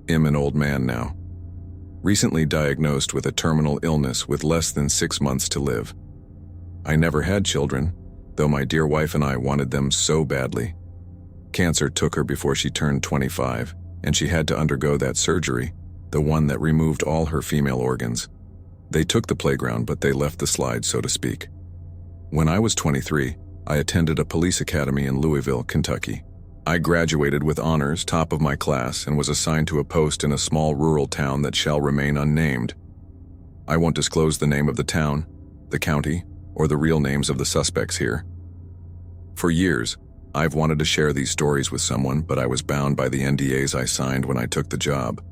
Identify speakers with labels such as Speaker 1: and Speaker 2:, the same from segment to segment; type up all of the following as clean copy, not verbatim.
Speaker 1: I'm an old man now, recently diagnosed with a terminal illness with less than 6 months to live. I never had children, though my dear wife and I wanted them so badly. Cancer took her before she turned 25, and she had to undergo that surgery, the one that removed all her female organs. They took the playground, but they left the slide, so to speak. When I was 23, I attended a police academy in Louisville, Kentucky. I graduated with honors, top of my class, and was assigned to a post in a small rural town that shall remain unnamed. I won't disclose the name of the town, the county, or the real names of the suspects here. For years, I've wanted to share these stories with someone, but I was bound by the NDAs I signed when I took the job.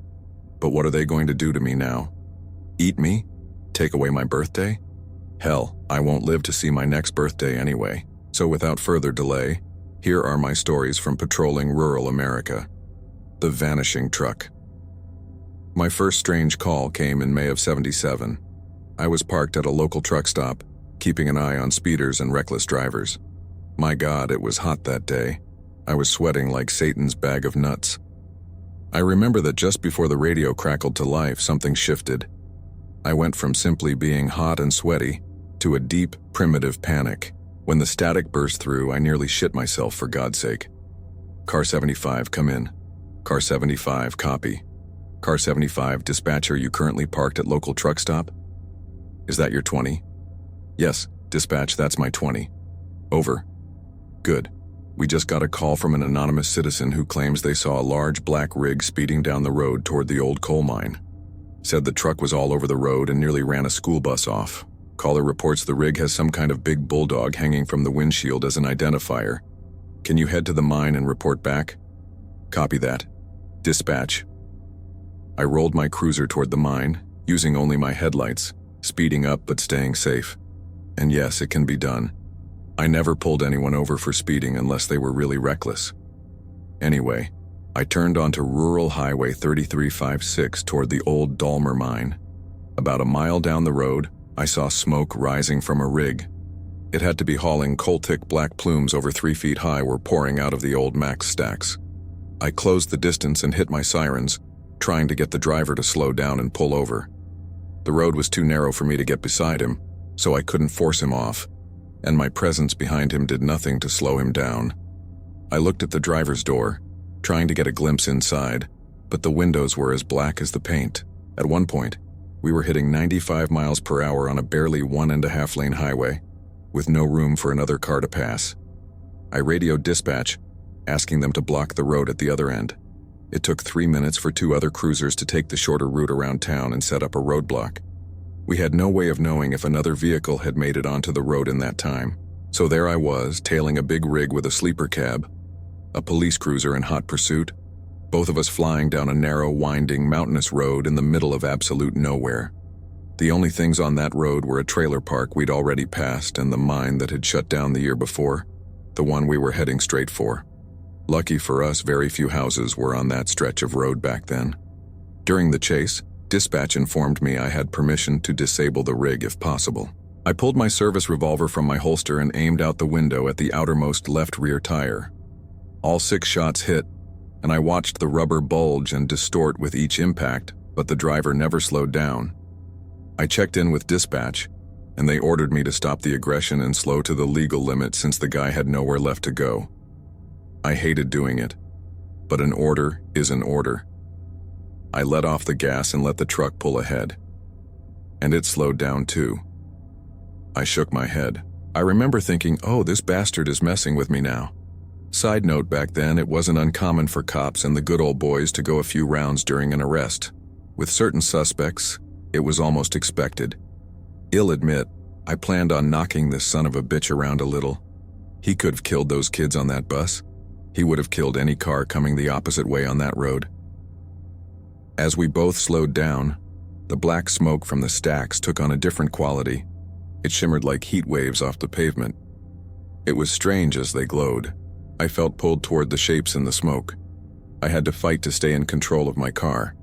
Speaker 1: But what are they going to do to me now? Eat me? Take away my birthday? Hell, I won't live to see my next birthday anyway. So without further delay, here are my stories from patrolling rural America. The vanishing truck. My first strange call came in May of '77. I was parked at a local truck stop, keeping an eye on speeders and reckless drivers. My God, it was hot that day. I was sweating like Satan's bag of nuts. I remember that just before the radio crackled to life, something shifted. I went from simply being hot and sweaty to a deep, primitive panic. When the static burst through, I nearly shit myself, for God's sake. Car 75, come in. Car 75, copy. Car 75, dispatcher, you currently parked at local truck stop? Is that your 20? Yes, dispatch, that's my 20. Over. Good. We just got a call from an anonymous citizen who claims they saw a large black rig speeding down the road toward the old coal mine. Said the truck was all over the road and nearly ran a school bus off. Caller reports the rig has some kind of big bulldog hanging from the windshield as an identifier. Can you head to the mine and report back? Copy that. Dispatch. I rolled my cruiser toward the mine, using only my headlights, speeding up but staying safe. And yes, it can be done. I never pulled anyone over for speeding unless they were really reckless. Anyway, I turned onto rural highway 3356 toward the old Dahmer mine. About a mile down the road, I saw smoke rising from a rig. It had to be hauling coal-thick black plumes over 3 feet high were pouring out of the old max stacks. I closed the distance and hit my sirens, trying to get the driver to slow down and pull over. The road was too narrow for me to get beside him, so I couldn't force him off, and my presence behind him did nothing to slow him down. I looked at the driver's door, trying to get a glimpse inside, but the windows were as black as the paint. At one point, we were hitting 95 miles per hour on a barely 1.5 lane highway, with no room for another car to pass. I radioed dispatch, asking them to block the road at the other end. It took 3 minutes for 2 other cruisers to take the shorter route around town and set up a roadblock. We had no way of knowing if another vehicle had made it onto the road in that time. So there I was, tailing a big rig with a sleeper cab, a police cruiser in hot pursuit, both of us flying down a narrow, winding, mountainous road in the middle of absolute nowhere. The only things on that road were a trailer park we'd already passed and the mine that had shut down the year before, the one we were heading straight for. Lucky for us, very few houses were on that stretch of road back then. During the chase, dispatch informed me I had permission to disable the rig if possible. I pulled my service revolver from my holster and aimed out the window at the outermost left rear tire. All 6 shots hit, and I watched the rubber bulge and distort with each impact, but the driver never slowed down. I checked in with dispatch, and they ordered me to stop the aggression and slow to the legal limit since the guy had nowhere left to go. I hated doing it, but an order is an order. I let off the gas and let the truck pull ahead. And it slowed down too. I shook my head. I remember thinking, oh, this bastard is messing with me now. Side note, back then it wasn't uncommon for cops and the good old boys to go a few rounds during an arrest. With certain suspects, it was almost expected. I'll admit, I planned on knocking this son of a bitch around a little. He could have killed those kids on that bus. He would have killed any car coming the opposite way on that road. As we both slowed down, the black smoke from the stacks took on a different quality. It shimmered like heat waves off the pavement. It was strange as they glowed. I felt pulled toward the shapes in the smoke. I had to fight to stay in control of my car.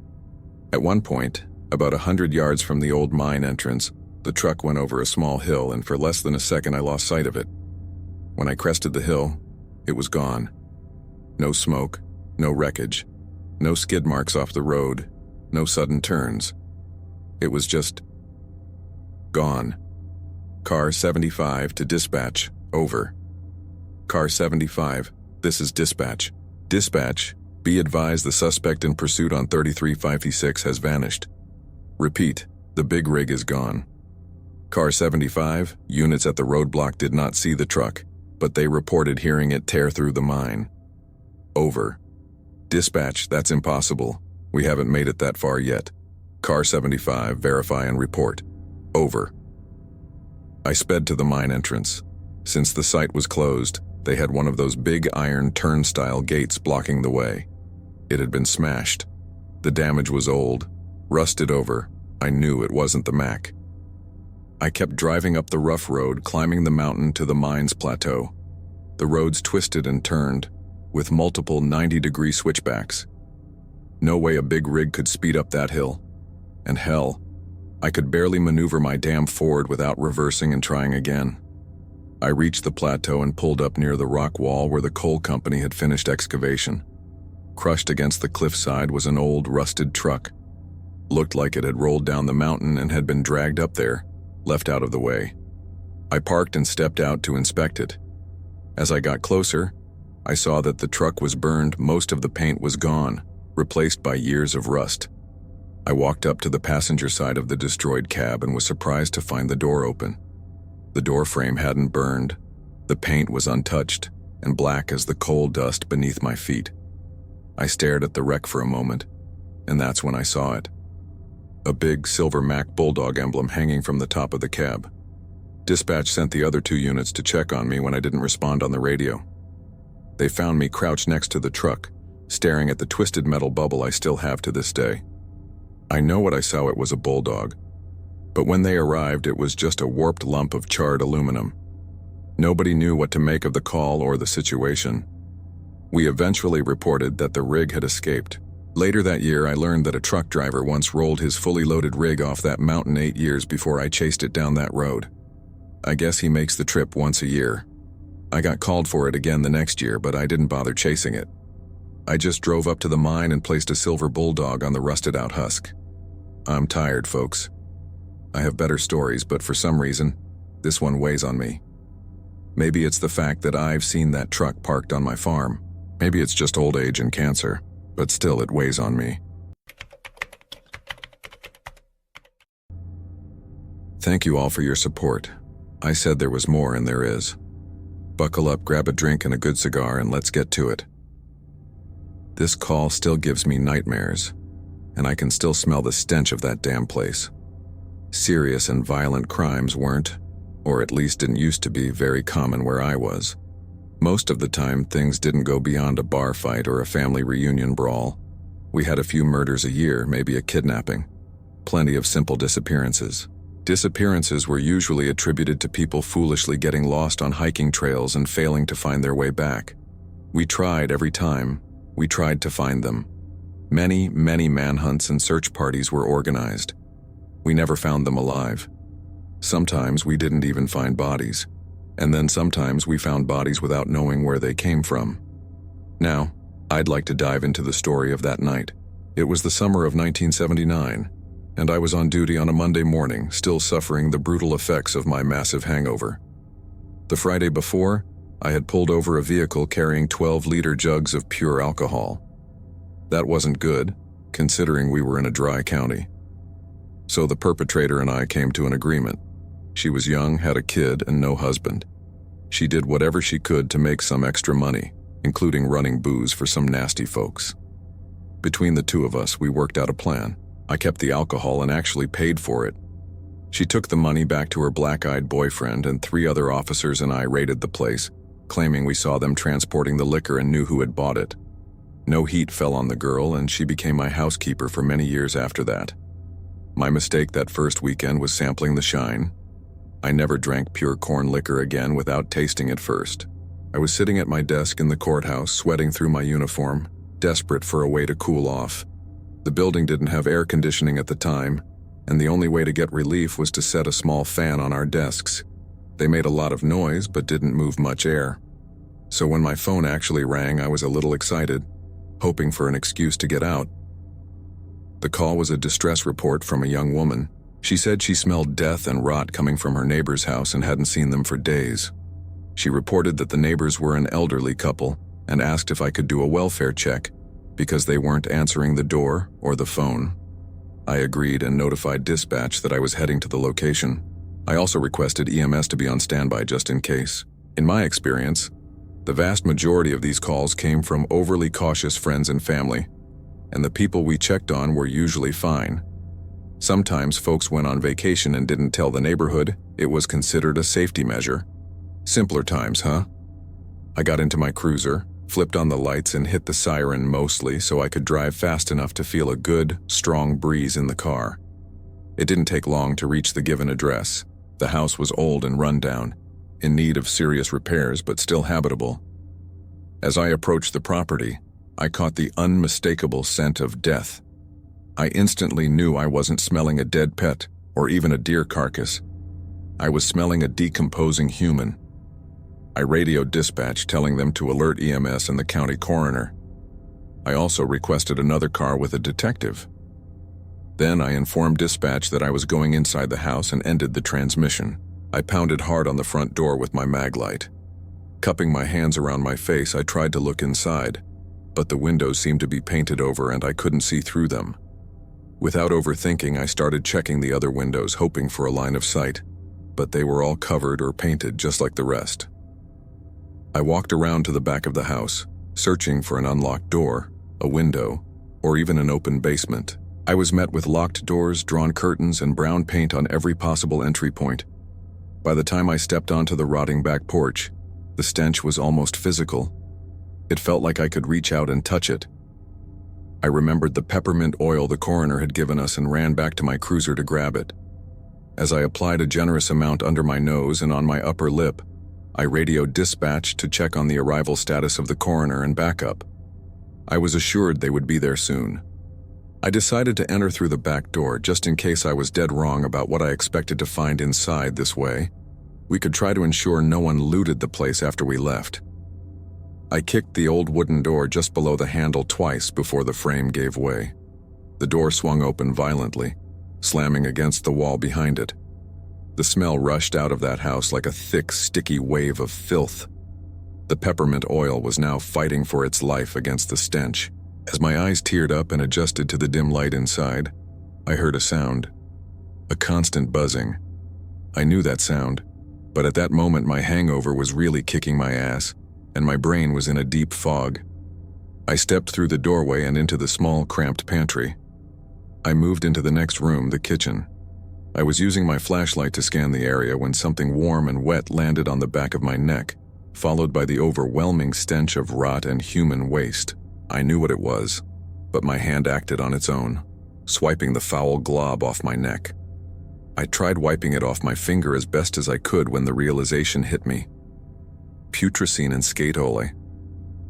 Speaker 1: At one point, about 100 yards from the old mine entrance, the truck went over a small hill, and for less than a second I lost sight of it. When I crested the hill, it was gone. No smoke, no wreckage, No skid marks off the road, no sudden turns. It was just gone. Car 75 to dispatch, over. Car 75, this is dispatch. Dispatch, be advised the suspect in pursuit on 3356 has vanished. Repeat, the big rig is gone. Car 75, units at the roadblock did not see the truck, but they reported hearing it tear through the mine. Over. Dispatch, that's impossible. We haven't made it that far yet. Car 75, verify and report. Over. I sped to the mine entrance. Since the site was closed, they had one of those big iron turnstile gates blocking the way. It had been smashed. The damage was old, rusted over. I knew it wasn't the Mac. I kept driving up the rough road, climbing the mountain to the mine's plateau. The roads twisted and turned, with multiple 90-degree switchbacks. No way a big rig could speed up that hill. And hell, I could barely maneuver my damn Ford without reversing and trying again. I reached the plateau and pulled up near the rock wall where the coal company had finished excavation. Crushed against the cliffside was an old, rusted truck. Looked like it had rolled down the mountain and had been dragged up there, left out of the way. I parked and stepped out to inspect it. As I got closer, I saw that the truck was burned, most of the paint was gone, replaced by years of rust. I walked up to the passenger side of the destroyed cab and was surprised to find the door open. The door frame hadn't burned, the paint was untouched, and black as the coal dust beneath my feet. I stared at the wreck for a moment, and that's when I saw it. A big silver Mac Bulldog emblem hanging from the top of the cab. Dispatch sent the other 2 units to check on me when I didn't respond on the radio. They found me crouched next to the truck, staring at the twisted metal bubble I still have to this day. I know what I saw, it was a Bulldog, but when they arrived it was just a warped lump of charred aluminum. Nobody knew what to make of the call or the situation. We eventually reported that the rig had escaped. Later that year I learned that a truck driver once rolled his fully loaded rig off that mountain 8 years before I chased it down that road. I guess he makes the trip once a year. I got called for it again the next year, but I didn't bother chasing it. I just drove up to the mine and placed a silver Bulldog on the rusted-out husk. I'm tired, folks. I have better stories, but for some reason, this one weighs on me. Maybe it's the fact that I've seen that truck parked on my farm. Maybe it's just old age and cancer, but still it weighs on me. Thank you all for your support. I said there was more, and there is. Buckle up, grab a drink and a good cigar, and let's get to it. This call still gives me nightmares, and I can still smell the stench of that damn place. Serious and violent crimes weren't, or at least didn't used to be, very common where I was. Most of the time, things didn't go beyond a bar fight or a family reunion brawl. We had a few murders a year, maybe a kidnapping. Plenty of simple disappearances. Disappearances were usually attributed to people foolishly getting lost on hiking trails and failing to find their way back. We tried every time. We tried to find them. Many, many manhunts and search parties were organized. We never found them alive. Sometimes we didn't even find bodies. And then sometimes we found bodies without knowing where they came from. Now, I'd like to dive into the story of that night. It was the summer of 1979, and I was on duty on a Monday morning, still suffering the brutal effects of my massive hangover. The Friday before, I had pulled over a vehicle carrying 12-liter jugs of pure alcohol. That wasn't good, considering we were in a dry county. So the perpetrator and I came to an agreement. She was young, had a kid, and no husband. She did whatever she could to make some extra money, including running booze for some nasty folks. Between the two of us, we worked out a plan. I kept the alcohol and actually paid for it. She took the money back to her black-eyed boyfriend, and 3 other officers and I raided the place, claiming we saw them transporting the liquor and knew who had bought it. No heat fell on the girl, and she became my housekeeper for many years after that. My mistake that first weekend was sampling the shine. I never drank pure corn liquor again without tasting it first. I was sitting at my desk in the courthouse, sweating through my uniform, desperate for a way to cool off. The building didn't have air conditioning at the time, and the only way to get relief was to set a small fan on our desks. They made a lot of noise, but didn't move much air. So when my phone actually rang, I was a little excited. hoping for an excuse to get out. The call was a distress report from a young woman. She said she smelled death and rot coming from her neighbor's house and hadn't seen them for days. She reported that the neighbors were an elderly couple and asked if I could do a welfare check because they weren't answering the door or the phone. I agreed and notified dispatch that I was heading to the location. I also requested EMS to be on standby just in case. In my experience, the vast majority of these calls came from overly cautious friends and family, and the people we checked on were usually fine. Sometimes folks went on vacation and didn't tell the neighborhood. It was considered a safety measure. Simpler times, huh? I got into my cruiser, flipped on the lights and hit the siren mostly so I could drive fast enough to feel a good, strong breeze in the car. It didn't take long to reach the given address. The house was old and run down, in need of serious repairs but still habitable. As I approached the property, I caught the unmistakable scent of death. I instantly knew I wasn't smelling a dead pet or even a deer carcass. I was smelling a decomposing human. I radioed dispatch telling them to alert EMS and the county coroner. I also requested another car with a detective. Then I informed dispatch that I was going inside the house and ended the transmission. I pounded hard on the front door with my mag light. Cupping my hands around my face, I tried to look inside, but the windows seemed to be painted over and I couldn't see through them. Without overthinking, I started checking the other windows, hoping for a line of sight, but they were all covered or painted just like the rest. I walked around to the back of the house, searching for an unlocked door, a window, or even an open basement. I was met with locked doors, drawn curtains, and brown paint on every possible entry point. By the time I stepped onto the rotting back porch, the stench was almost physical. It felt like I could reach out and touch it. I remembered the peppermint oil the coroner had given us and ran back to my cruiser to grab it. As I applied a generous amount under my nose and on my upper lip, I radioed dispatch to check on the arrival status of the coroner and backup. I was assured they would be there soon. I decided to enter through the back door just in case I was dead wrong about what I expected to find inside. This way, we could try to ensure no one looted the place after we left. I kicked the old wooden door just below the handle twice before the frame gave way. The door swung open violently, slamming against the wall behind it. The smell rushed out of that house like a thick, sticky wave of filth. The peppermint oil was now fighting for its life against the stench. As my eyes teared up and adjusted to the dim light inside, I heard a sound. A constant buzzing. I knew that sound, but at that moment my hangover was really kicking my ass, and my brain was in a deep fog. I stepped through the doorway and into the small, cramped pantry. I moved into the next room, the kitchen. I was using my flashlight to scan the area when something warm and wet landed on the back of my neck, followed by the overwhelming stench of rot and human waste. I knew what it was, but my hand acted on its own, swiping the foul glob off my neck. I tried wiping it off my finger as best as I could when the realization hit me. Putrescine and skatole,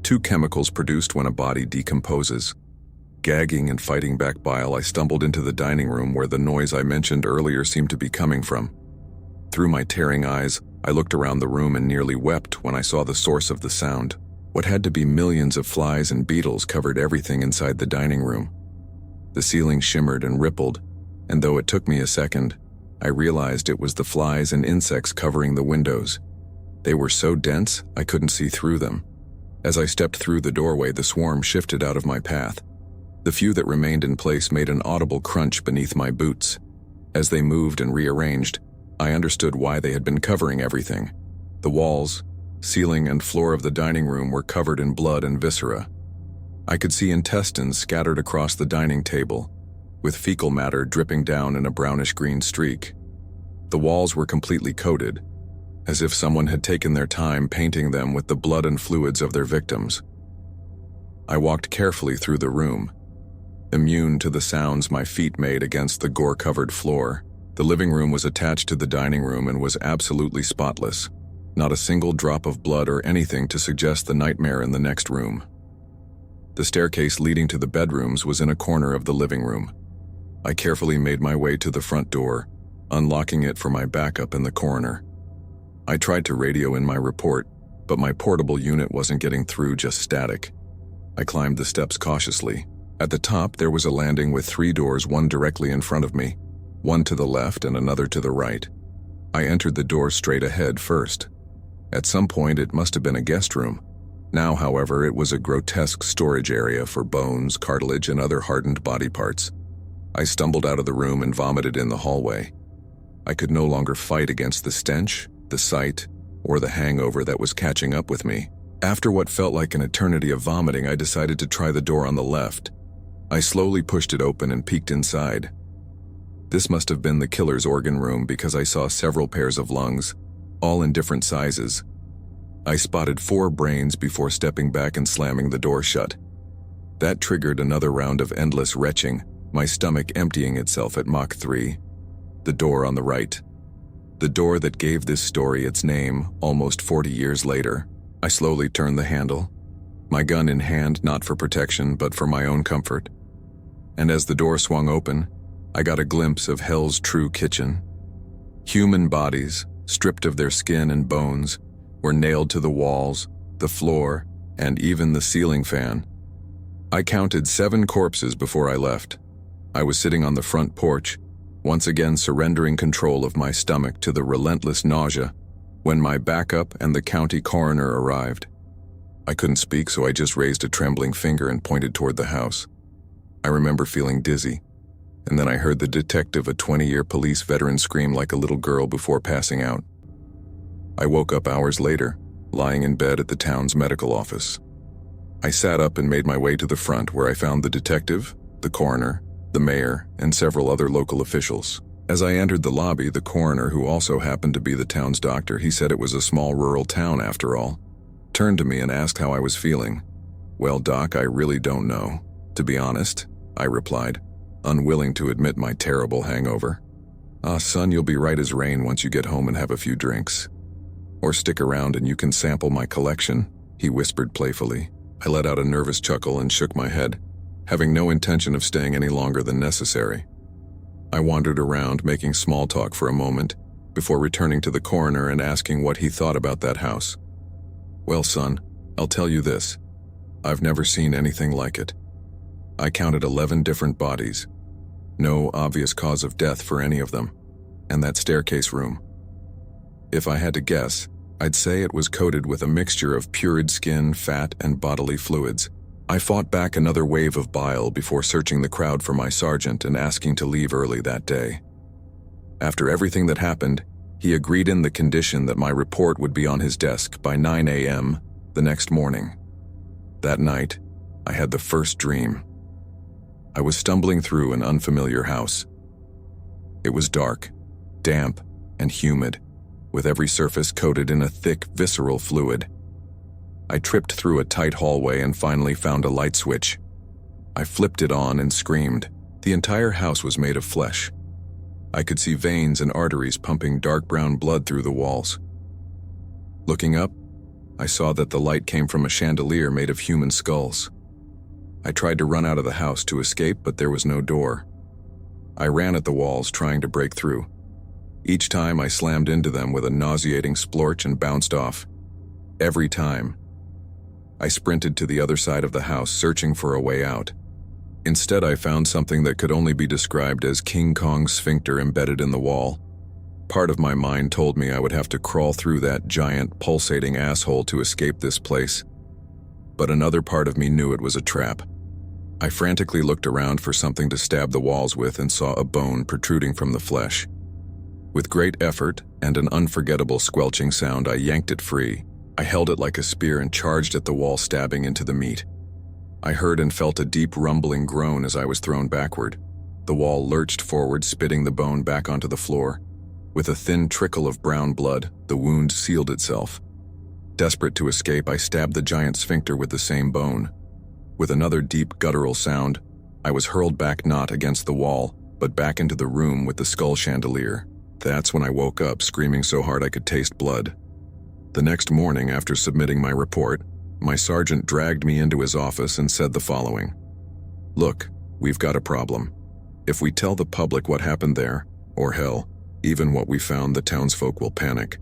Speaker 1: two chemicals produced when a body decomposes. Gagging and fighting back bile, I stumbled into the dining room where the noise I mentioned earlier seemed to be coming from. Through my tearing eyes, I looked around the room and nearly wept when I saw the source of the sound. What had to be millions of flies and beetles covered everything inside the dining room. The ceiling shimmered and rippled, and though it took me a second, I realized it was the flies and insects covering the windows. They were so dense, I couldn't see through them. As I stepped through the doorway, the swarm shifted out of my path. The few that remained in place made an audible crunch beneath my boots. As they moved and rearranged, I understood why they had been covering everything. The walls, ceiling, and floor of the dining room were covered in blood and viscera. I could see intestines scattered across the dining table, with fecal matter dripping down in a brownish-green streak. The walls were completely coated, as if someone had taken their time painting them with the blood and fluids of their victims. I walked carefully through the room, immune to the sounds my feet made against the gore-covered floor. The living room was attached to the dining room and was absolutely spotless. Not a single drop of blood or anything to suggest the nightmare in the next room. The staircase leading to the bedrooms was in a corner of the living room. I carefully made my way to the front door, unlocking it for my backup in the coroner. I tried to radio in my report, but my portable unit wasn't getting through, just static. I climbed the steps cautiously. At the top, there was a landing with 3 doors, one directly in front of me, one to the left and another to the right. I entered the door straight ahead first. At some point, it must have been a guest room. Now, however, it was a grotesque storage area for bones, cartilage, and other hardened body parts. I stumbled out of the room and vomited in the hallway. I could no longer fight against the stench, the sight, or the hangover that was catching up with me. After what felt like an eternity of vomiting, I decided to try the door on the left. I slowly pushed it open and peeked inside. This must have been the killer's organ room because I saw several pairs of lungs, all in different sizes. I spotted 4 brains before stepping back and slamming the door shut. That triggered another round of endless retching, my stomach emptying itself at Mach 3. The door on the right. The door that gave this story its name almost 40 years later. I slowly turned the handle, my gun in hand, not for protection but for my own comfort. And as the door swung open, I got a glimpse of hell's true kitchen. Human bodies, stripped of their skin and bones, were nailed to the walls, the floor, and even the ceiling fan. I counted 7 corpses before I left. I was sitting on the front porch, once again surrendering control of my stomach to the relentless nausea, when my backup and the county coroner arrived. I couldn't speak, so I just raised a trembling finger and pointed toward the house. I remember feeling dizzy, and then I heard the detective, a 20-year police veteran, scream like a little girl before passing out. I woke up hours later, lying in bed at the town's medical office. I sat up and made my way to the front, where I found the detective, the coroner, the mayor, and several other local officials. As I entered the lobby, the coroner, who also happened to be the town's doctor, he said it was a small rural town after all, turned to me and asked how I was feeling. "Well, Doc, I really don't know, to be honest," I replied, unwilling to admit my terrible hangover. Son, you'll be right as rain once you get home and have a few drinks. Or stick around and you can sample my collection," he whispered playfully. I let out a nervous chuckle and shook my head, having no intention of staying any longer than necessary. I wandered around, making small talk for a moment, before returning to the coroner and asking what he thought about that house. "Well, son, I'll tell you this. I've never seen anything like it. I counted 11 different bodies. No obvious cause of death for any of them. And that staircase room. If I had to guess, I'd say it was coated with a mixture of purid skin, fat, and bodily fluids. I fought back another wave of bile before searching the crowd for my sergeant and asking to leave early that day. After everything that happened, he agreed in the condition that my report would be on his desk by 9 a.m. the next morning. That night, I had the first dream. I was stumbling through an unfamiliar house. It was dark, damp, and humid, with every surface coated in a thick, visceral fluid. I tripped through a tight hallway and finally found a light switch. I flipped it on and screamed. The entire house was made of flesh. I could see veins and arteries pumping dark brown blood through the walls. Looking up, I saw that the light came from a chandelier made of human skulls. I tried to run out of the house to escape, but there was no door. I ran at the walls, trying to break through. Each time I slammed into them with a nauseating splorch and bounced off. Every time. I sprinted to the other side of the house, searching for a way out. Instead, I found something that could only be described as King Kong's sphincter embedded in the wall. Part of my mind told me I would have to crawl through that giant, pulsating asshole to escape this place. But another part of me knew it was a trap. I frantically looked around for something to stab the walls with and saw a bone protruding from the flesh. With great effort and an unforgettable squelching sound, I yanked it free. I held it like a spear and charged at the wall, stabbing into the meat. I heard and felt a deep rumbling groan as I was thrown backward. The wall lurched forward, spitting the bone back onto the floor. With a thin trickle of brown blood, the wound sealed itself. Desperate to escape, I stabbed the giant sphincter with the same bone. With another deep guttural sound, I was hurled back, not against the wall, but back into the room with the skull chandelier. That's when I woke up, screaming so hard I could taste blood. The next morning, after submitting my report, my sergeant dragged me into his office and said the following. "Look, we've got a problem. If we tell the public what happened there, or hell, even what we found, the townsfolk will panic.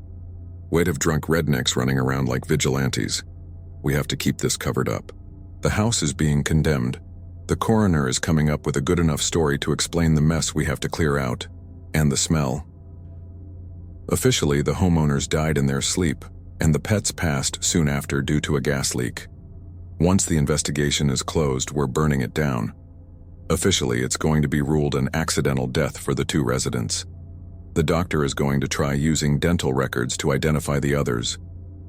Speaker 1: We'd have drunk rednecks running around like vigilantes. We have to keep this covered up." The house is being condemned. The coroner is coming up with a good enough story to explain the mess we have to clear out, and the smell. Officially, the homeowners died in their sleep, and the pets passed soon after due to a gas leak. Once the investigation is closed, we're burning it down. Officially, it's going to be ruled an accidental death for the 2 residents. The doctor is going to try using dental records to identify the others,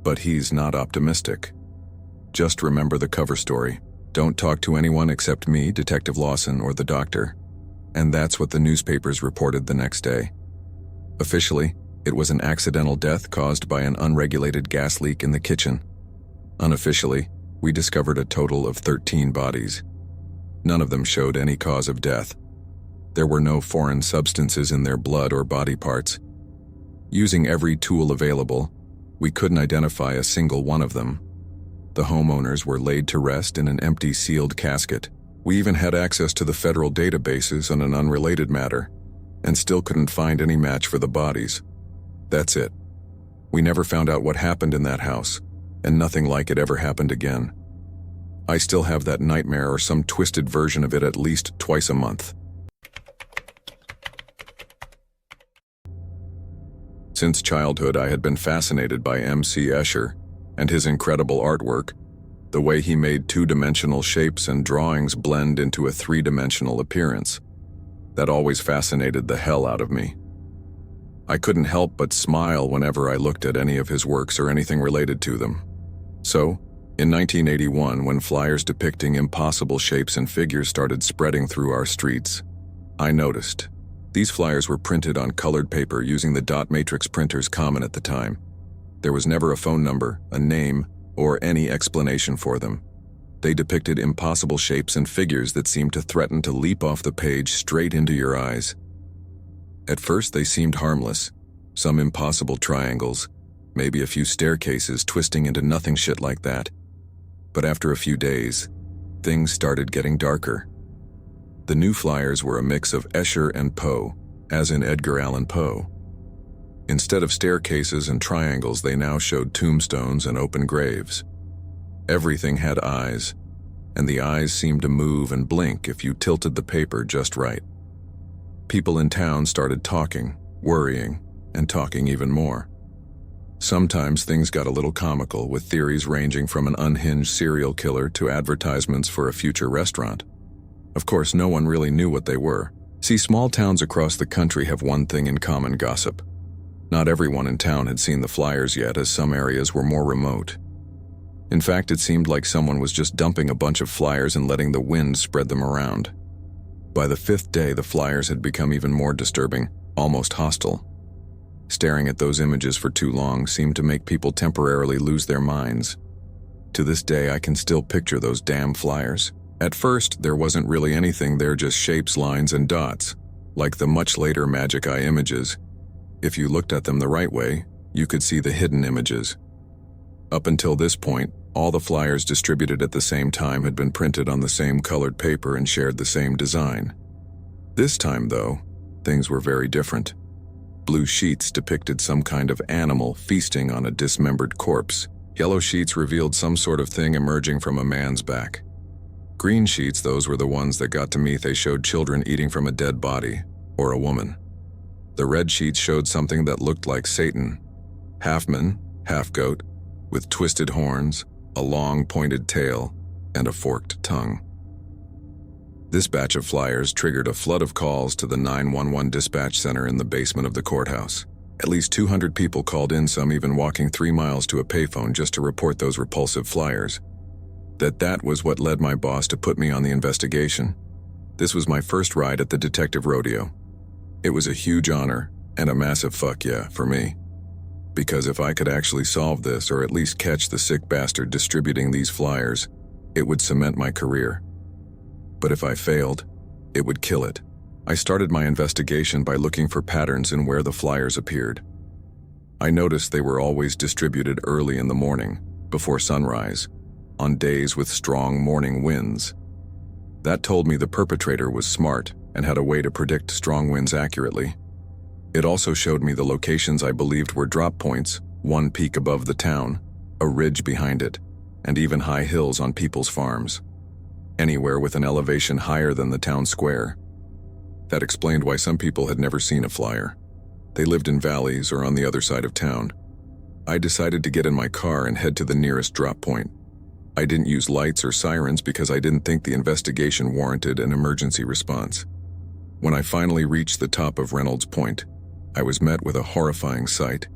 Speaker 1: but he's not optimistic. Just remember the cover story. Don't talk to anyone except me, Detective Lawson, or the doctor. And that's what the newspapers reported the next day. Officially, it was an accidental death caused by an unregulated gas leak in the kitchen. Unofficially, we discovered a total of 13 bodies. None of them showed any cause of death. There were no foreign substances in their blood or body parts. Using every tool available, we couldn't identify a single one of them. The homeowners were laid to rest in an empty sealed casket. We even had access to the federal databases on an unrelated matter, and still couldn't find any match for the bodies. That's it. We never found out what happened in that house, and nothing like it ever happened again. I still have that nightmare or some twisted version of it at least twice a month. Since childhood, I had been fascinated by M.C. Escher and his incredible artwork, the way he made 2-dimensional shapes and drawings blend into a 3-dimensional appearance. That always fascinated the hell out of me. I couldn't help but smile whenever I looked at any of his works or anything related to them. So, in 1981, when flyers depicting impossible shapes and figures started spreading through our streets, I noticed. These flyers were printed on colored paper using the dot matrix printers common at the time. There was never a phone number, a name, or any explanation for them. They depicted impossible shapes and figures that seemed to threaten to leap off the page straight into your eyes. At first, they seemed harmless. Some impossible triangles, maybe a few staircases twisting into nothing shit like that. But after a few days, things started getting darker. The new flyers were a mix of Escher and Poe, as in Edgar Allan Poe. Instead of staircases and triangles, they now showed tombstones and open graves. Everything had eyes, and the eyes seemed to move and blink if you tilted the paper just right. People in town started talking, worrying, and talking even more. Sometimes things got a little comical, with theories ranging from an unhinged serial killer to advertisements for a future restaurant. Of course, no one really knew what they were. See, small towns across the country have one thing in common: gossip. Not everyone in town had seen the flyers yet, as some areas were more remote. In fact, it seemed like someone was just dumping a bunch of flyers and letting the wind spread them around. By the 5th day, the flyers had become even more disturbing, almost hostile. Staring at those images for too long seemed to make people temporarily lose their minds. To this day, I can still picture those damn flyers. At first, there wasn't really anything there, just shapes, lines, and dots, like the much later Magic Eye images. If you looked at them the right way, you could see the hidden images. Up until this point, all the flyers distributed at the same time had been printed on the same colored paper and shared the same design. This time, though, things were very different. Blue sheets depicted some kind of animal feasting on a dismembered corpse. Yellow sheets revealed some sort of thing emerging from a man's back. Green sheets, those were the ones that got to me. They showed children eating from a dead body, or a woman. The red sheets showed something that looked like Satan, half man, half goat, with twisted horns, a long pointed tail, and a forked tongue. This batch of flyers triggered a flood of calls to the 911 dispatch center in the basement of the courthouse. At least 200 people called in, some even walking 3 miles to a payphone just to report those repulsive flyers. That was what led my boss to put me on the investigation. This was my first ride at the detective rodeo. It was a huge honor and a massive fuck yeah for me. Because if I could actually solve this, or at least catch the sick bastard distributing these flyers, it would cement my career. But if I failed, it would kill it. I started my investigation by looking for patterns in where the flyers appeared. I noticed they were always distributed early in the morning, before sunrise, on days with strong morning winds. That told me the perpetrator was smart and had a way to predict strong winds accurately. It also showed me the locations I believed were drop points: one peak above the town, a ridge behind it, and even high hills on people's farms. Anywhere with an elevation higher than the town square. That explained why some people had never seen a flyer. They lived in valleys or on the other side of town. I decided to get in my car and head to the nearest drop point. I didn't use lights or sirens because I didn't think the investigation warranted an emergency response. When I finally reached the top of Reynolds Point, I was met with a horrifying sight.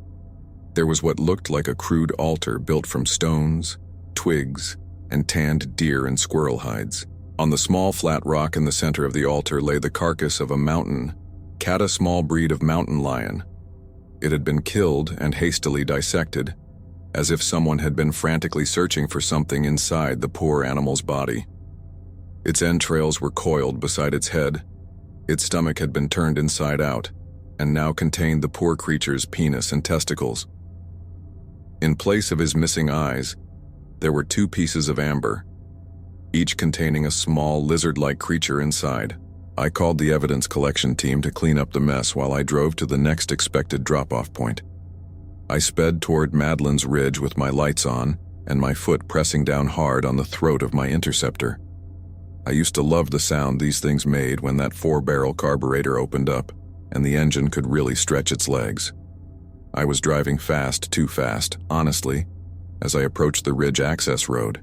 Speaker 1: There was what looked like a crude altar built from stones, twigs, and tanned deer and squirrel hides. On the small flat rock in the center of the altar lay the carcass of a mountain cat, a small breed of mountain lion. It had been killed and hastily dissected, as if someone had been frantically searching for something inside the poor animal's body. Its entrails were coiled beside its head. Its stomach had been turned inside out, and now contained the poor creature's penis and testicles. In place of his missing eyes, there were 2 pieces of amber, each containing a small lizard-like creature inside. I called the evidence collection team to clean up the mess while I drove to the next expected drop-off point. I sped toward Madeline's Ridge with my lights on and my foot pressing down hard on the throat of my interceptor. I used to love the sound these things made when that 4-barrel carburetor opened up and the engine could really stretch its legs. I was driving fast, too fast, honestly, as I approached the Ridge access road.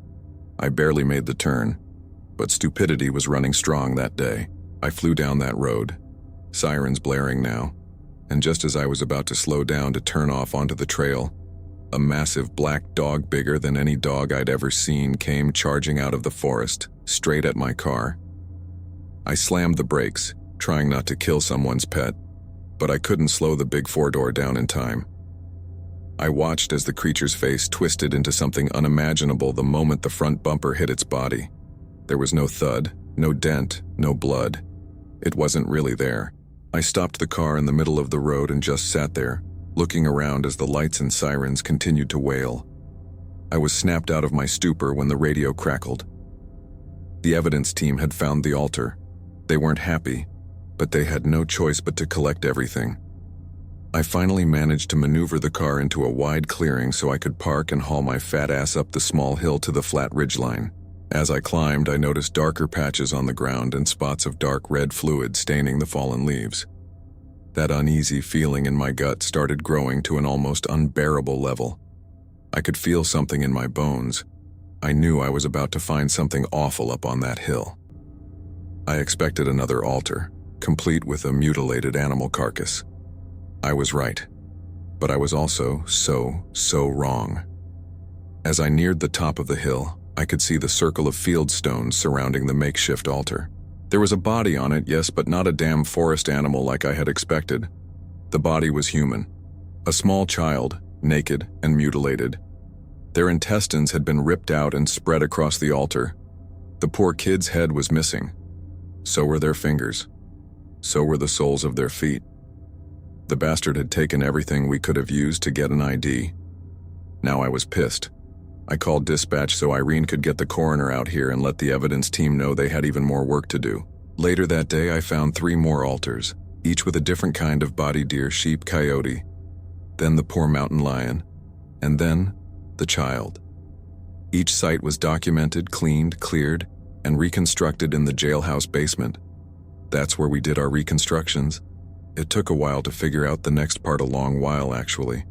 Speaker 1: I barely made the turn, but stupidity was running strong that day. I flew down that road, sirens blaring now, and just as I was about to slow down to turn off onto the trail, a massive black dog bigger than any dog I'd ever seen came charging out of the forest, straight at my car. I slammed the brakes, trying not to kill someone's pet, but I couldn't slow the big 4-door down in time. I watched as the creature's face twisted into something unimaginable the moment the front bumper hit its body. There was no thud, no dent, no blood. It wasn't really there. I stopped the car in the middle of the road and just sat there, looking around as the lights and sirens continued to wail. I was snapped out of my stupor when the radio crackled. The evidence team had found the altar. They weren't happy, but they had no choice but to collect everything. I finally managed to maneuver the car into a wide clearing so I could park and haul my fat ass up the small hill to the flat ridgeline. As I climbed, I noticed darker patches on the ground and spots of dark red fluid staining the fallen leaves. That uneasy feeling in my gut started growing to an almost unbearable level. I could feel something in my bones. I knew I was about to find something awful up on that hill. I expected another altar, complete with a mutilated animal carcass. I was right, but I was also so wrong. As I neared the top of the hill, I could see the circle of field stones surrounding the makeshift altar. There was a body on it, yes, but not a damn forest animal like I had expected. The body was human. A small child, naked and mutilated. Their intestines had been ripped out and spread across the altar. The poor kid's head was missing. So were their fingers. So were the soles of their feet. The bastard had taken everything we could have used to get an ID. Now I was pissed. I called dispatch so Irene could get the coroner out here and let the evidence team know they had even more work to do. Later that day, I found 3 more altars, each with a different kind of body: deer, sheep, coyote. Then the poor mountain lion. And then the child. Each site was documented, cleaned, cleared, and reconstructed in the jailhouse basement. That's where we did our reconstructions. It took a while to figure out the next part, a long while actually.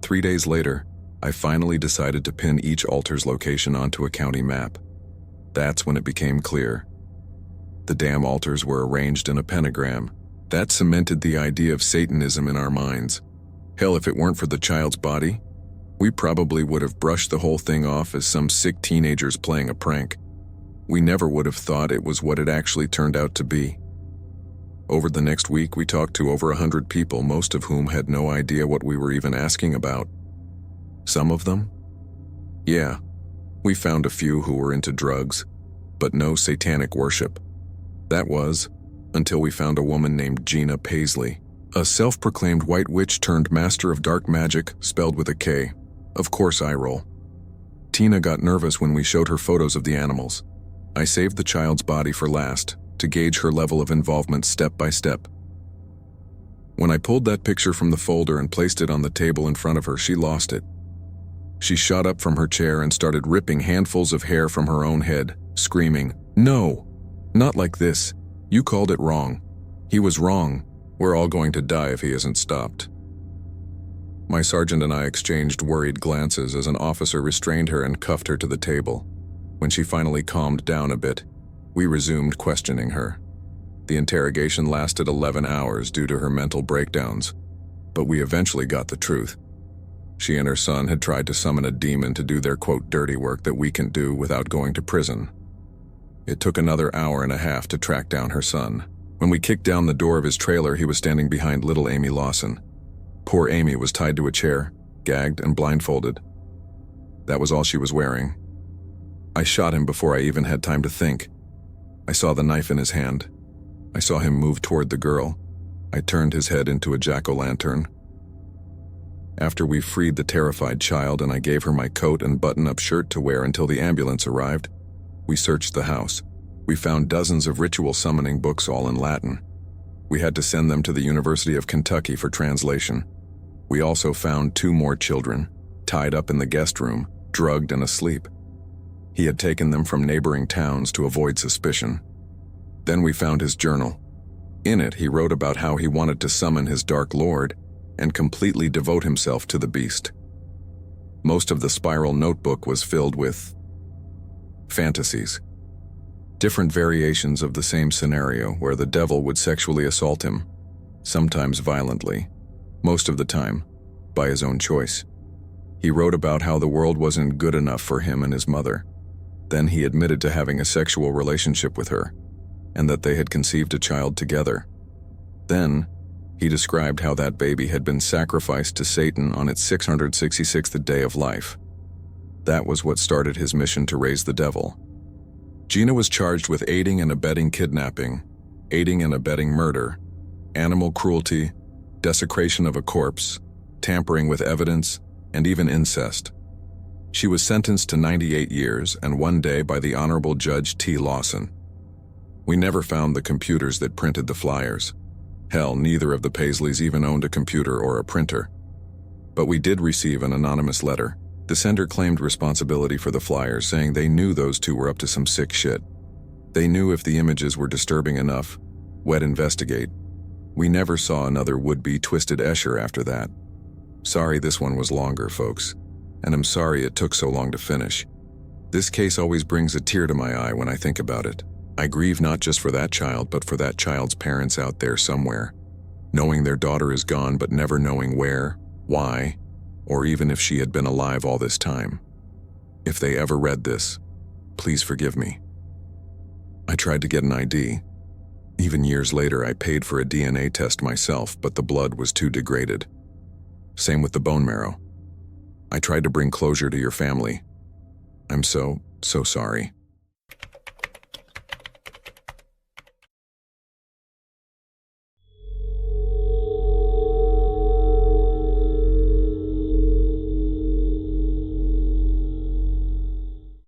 Speaker 1: 3 days later, I finally decided to pin each altar's location onto a county map. That's when it became clear. The damn altars were arranged in a pentagram. That cemented the idea of Satanism in our minds. Hell, if it weren't for the child's body, we probably would have brushed the whole thing off as some sick teenagers playing a prank. We never would have thought it was what it actually turned out to be. Over the next week, we talked to over 100 people, most of whom had no idea what we were even asking about. Some of them? Yeah, we found a few who were into drugs, but no satanic worship. That was, until we found a woman named Gina Paisley, a self-proclaimed white witch turned master of dark magic, spelled with a K. Of course I roll. Tina got nervous when we showed her photos of the animals. I saved the child's body for last, to gauge her level of involvement step by step. When I pulled that picture from the folder and placed it on the table in front of her, she lost it. She shot up from her chair and started ripping handfuls of hair from her own head, screaming, "No! Not like this. You called it wrong. He was wrong. We're all going to die if he isn't stopped." My sergeant and I exchanged worried glances as an officer restrained her and cuffed her to the table. When she finally calmed down a bit, we resumed questioning her. The interrogation lasted 11 hours due to her mental breakdowns, but we eventually got the truth. She and her son had tried to summon a demon to do their, quote, dirty work that we can do without going to prison. It took another hour and a half to track down her son. When we kicked down the door of his trailer, he was standing behind little Amy Lawson. Poor Amy was tied to a chair, gagged and blindfolded. That was all she was wearing. I shot him before I even had time to think. I saw the knife in his hand. I saw him move toward the girl. I turned his head into a jack-o'-lantern. After we freed the terrified child and I gave her my coat and button-up shirt to wear until the ambulance arrived, we searched the house. We found dozens of ritual summoning books, all in Latin. We had to send them to the University of Kentucky for translation. We also found 2 more children, tied up in the guest room, drugged and asleep. He had taken them from neighboring towns to avoid suspicion. Then we found his journal. In it, he wrote about how he wanted to summon his Dark Lord and completely devote himself to the beast. Most of the spiral notebook was filled with fantasies. Different variations of the same scenario where the devil would sexually assault him, sometimes violently, most of the time by his own choice. He wrote about how the world wasn't good enough for him and his mother. Then he admitted to having a sexual relationship with her, and that they had conceived a child together. Then, he described how that baby had been sacrificed to Satan on its 666th day of life. That was what started his mission to raise the devil. Gina was charged with aiding and abetting kidnapping, aiding and abetting murder, animal cruelty, desecration of a corpse, tampering with evidence, and even incest. She was sentenced to 98 years and 1 day by the Honorable Judge T. Lawson. We never found the computers that printed the flyers. Hell, neither of the Paisleys even owned a computer or a printer. But we did receive an anonymous letter. The sender claimed responsibility for the flyers, saying they knew those 2 were up to some sick shit. They knew if the images were disturbing enough, we'd investigate. We never saw another would-be Twisted Escher after that. Sorry this one was longer, folks. And I'm sorry it took so long to finish. This case always brings a tear to my eye when I think about it. I grieve not just for that child, but for that child's parents out there somewhere, knowing their daughter is gone but never knowing where, why, or even if she had been alive all this time. If they ever read this, please forgive me. I tried to get an ID. Even years later, I paid for a DNA test myself, but the blood was too degraded. Same with the bone marrow. I tried to bring closure to your family. I'm so sorry.